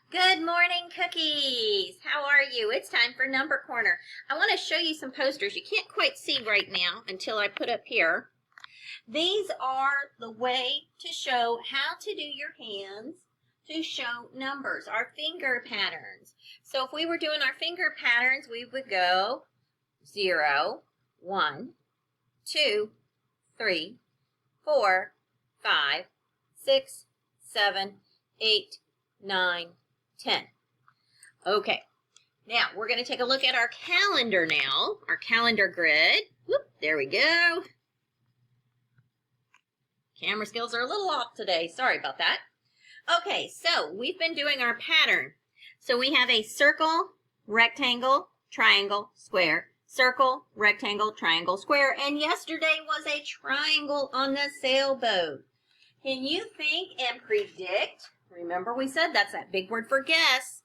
Good morning, cookies. How are you? It's time for Number Corner. I want to show you some posters you can't quite see right now until I put up here. These are the way to show how to do your hands to show numbers, our finger patterns. So if we were doing our finger patterns, we would go 0, 1, 2, 3, 4, 5, 6, 7, 8, 9, 10. Okay, now we're going to take a look at our calendar now, our calendar grid. Whoop, there we go. Camera skills are a little off today. Sorry about that. Okay, so we've been doing our pattern. So we have a circle, rectangle, triangle, square, circle, rectangle, triangle, square, and yesterday was a triangle on the sailboat. Can you think and predict? Remember we said that's that big word for guess.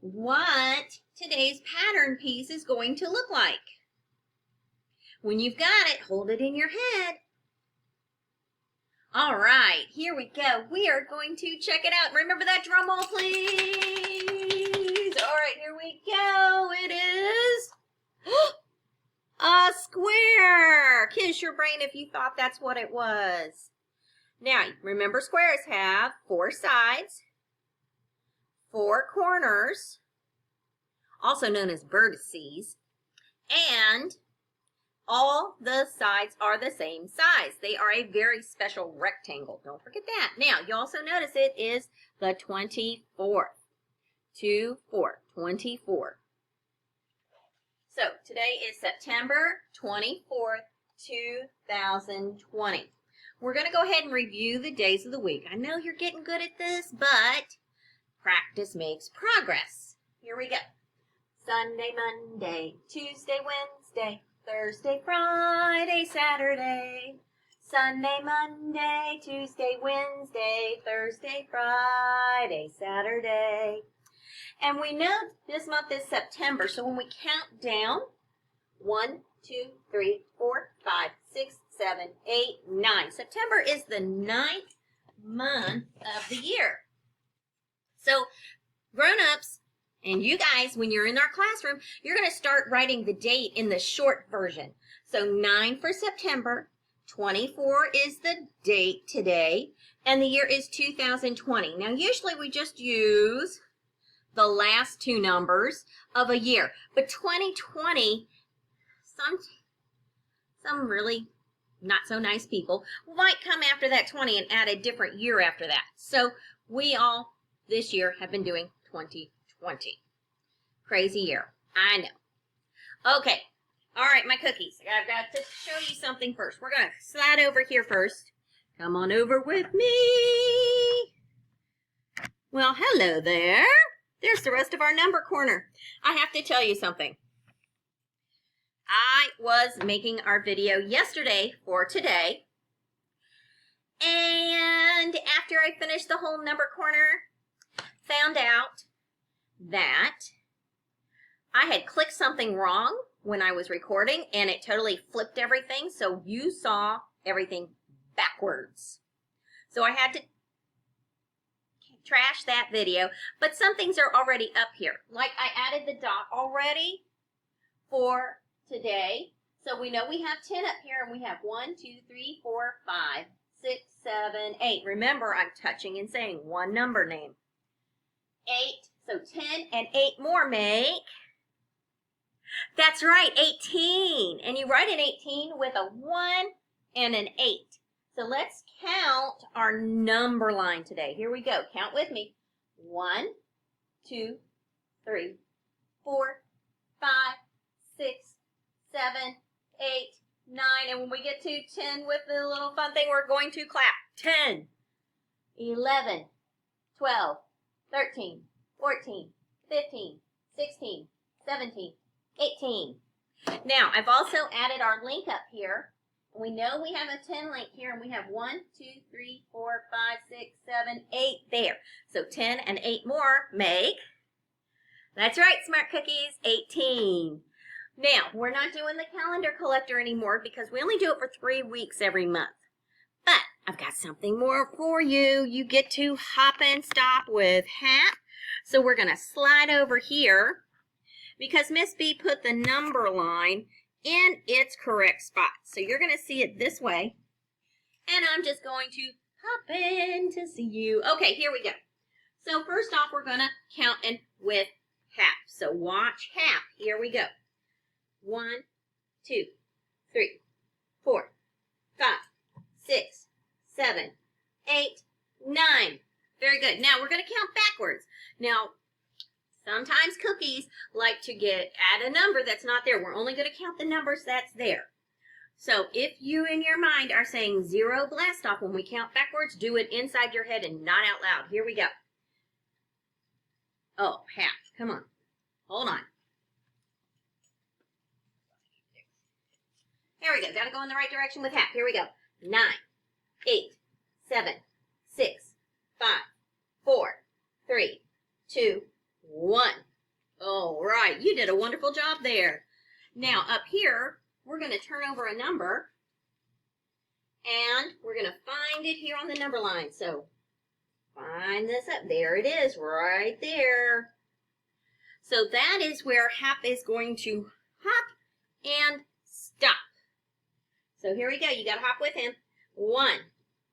What today's pattern piece is going to look like. When you've got it, hold it in your head. All right, here we go. We are going to check it out. Remember that drum roll, please. All right, here we go. It is a square. Kiss your brain if you thought that's what it was. Now, remember squares have 4 sides, 4 corners, also known as vertices, and all the sides are the same size. They are a very special rectangle. Don't forget that. Now, you also notice it is the 24th. 2, 4, 24. So, today is September 24th, 2020. We're going to go ahead and review the days of the week. I know you're getting good at this, but practice makes progress. Here we go. Sunday, Monday, Tuesday, Wednesday, Thursday, Friday, Saturday. Sunday, Monday, Tuesday, Wednesday, Thursday, Friday, Saturday. And we know this month is September, so when we count down, 1, 2, 3, 4, 5, 6, 7, 8, 9. September is the 9th month of the year. So, grown-ups, and you guys, when you're in our classroom, you're going to start writing the date in the short version. So, 9 for September, 24 is the date today, and the year is 2020. Now, usually we just use the last 2 numbers of a year, but 2020, some really not so nice people might come after that 20 and add a different year after that. So we all this year have been doing 2020. Crazy year. I know. Okay. All right, my cookies. I've got to show you something first. We're going to slide over here first. Come on over with me. Well, hello there. There's the rest of our number corner. I have to tell you something. I was making our video yesterday for today, and after I finished the whole number corner, found out that I had clicked something wrong when I was recording, and it totally flipped everything, so you saw everything backwards. So I had to trash that video, but some things are already up here. Like I added the dot already for today. So we know we have 10 up here, and we have 1, 2, 3, 4, 5, 6, 7, 8. Remember, I'm touching and saying one number name. 8. So 10 and 8 more make, that's right, 18. And you write an 18 with a 1 and an 8. So let's count our number line today. Here we go. Count with me. 1, 2, 3, 4, 5, 6, 7, 8, 9, and when we get to 10 with the little fun thing, we're going to clap. 10, 11, 12, 13, 14, 15, 16, 17, 18. Now, I've also added our link up here. We know we have a 10 link here, and we have 1, 2, 3, 4, 5, 6, 7, 8 there. So 10 and 8 more make, that's right, smart cookies, 18. Now, we're not doing the calendar collector anymore because we only do it for 3 weeks every month. But I've got something more for you. You get to hop and stop with HAP So we're going to slide over here because Miss B put the number line in its correct spot. So you're going to see it this way. And I'm just going to hop in to see you. Okay, here we go. So first off, we're going to count in with half. So watch half. Here we go. 1, 2, 3, 4, 5, 6, 7, 8, 9. Very good. Now we're going to count backwards. Now, sometimes cookies like to add a number that's not there. We're only going to count the numbers that's there. So if you in your mind are saying 0 blast off when we count backwards, do it inside your head and not out loud. Here we go. Oh, half. Come on. Hold on. Here we go. Got to go in the right direction with half. Here we go. 9, 8, 7, 6, 5, 4, 3, 2, 1. All right. You did a wonderful job there. Now, up here, we're going to turn over a number, and we're going to find it here on the number line. So, find this up. There it is, right there. So, that is where Hap is going to hop and stop. So, here we go. You got to hop with him. 1,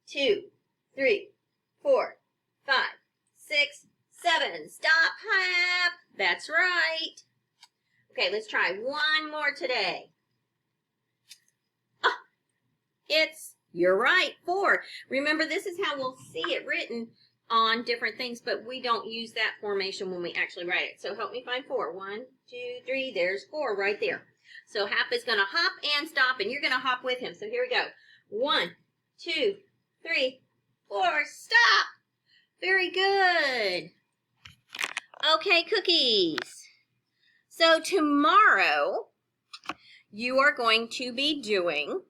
2, 3, 4, 5, 6, 7. Stop, Hap. That's right. Okay, let's try one more today. You're right, 4. Remember, this is how we'll see it written on different things, but we don't use that formation when we actually write it. So help me find 4. 1, 2, 3, there's 4 right there. So Hap is going to hop and stop, and you're going to hop with him. So here we go. 1, 2, 3, 4, stop. Very good. Okay, cookies. So tomorrow, you are going to be doing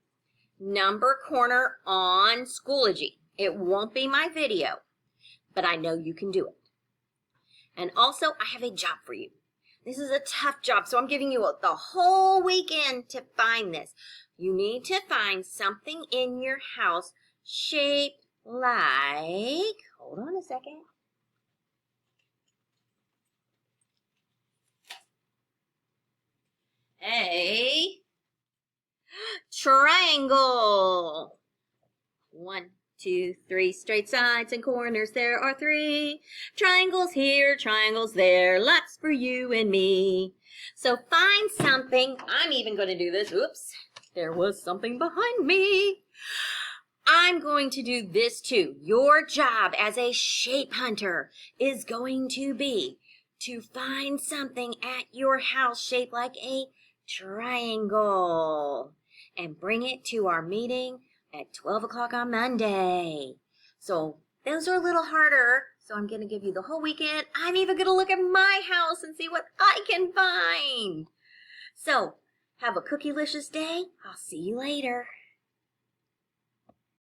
number corner on Schoology. It won't be my video, but I know you can do it. And also, I have a job for you. This is a tough job, so I'm giving you the whole weekend to find this. You need to find something in your house shaped like, hold on a second. A triangle. 1, 2, 3 straight sides and corners. There are 3 triangles here, triangles there. Lots for you and me. So find something. I'm even going to do this. Oops, there was something behind me. I'm going to do this too. Your job as a shape hunter is going to be to find something at your house shaped like a triangle and bring it to our meeting at 12 o'clock on Monday. So those are a little harder, so I'm going to give you the whole weekend. I'm even going to look at my house and see what I can find. So have a cookie-licious day. I'll see you later.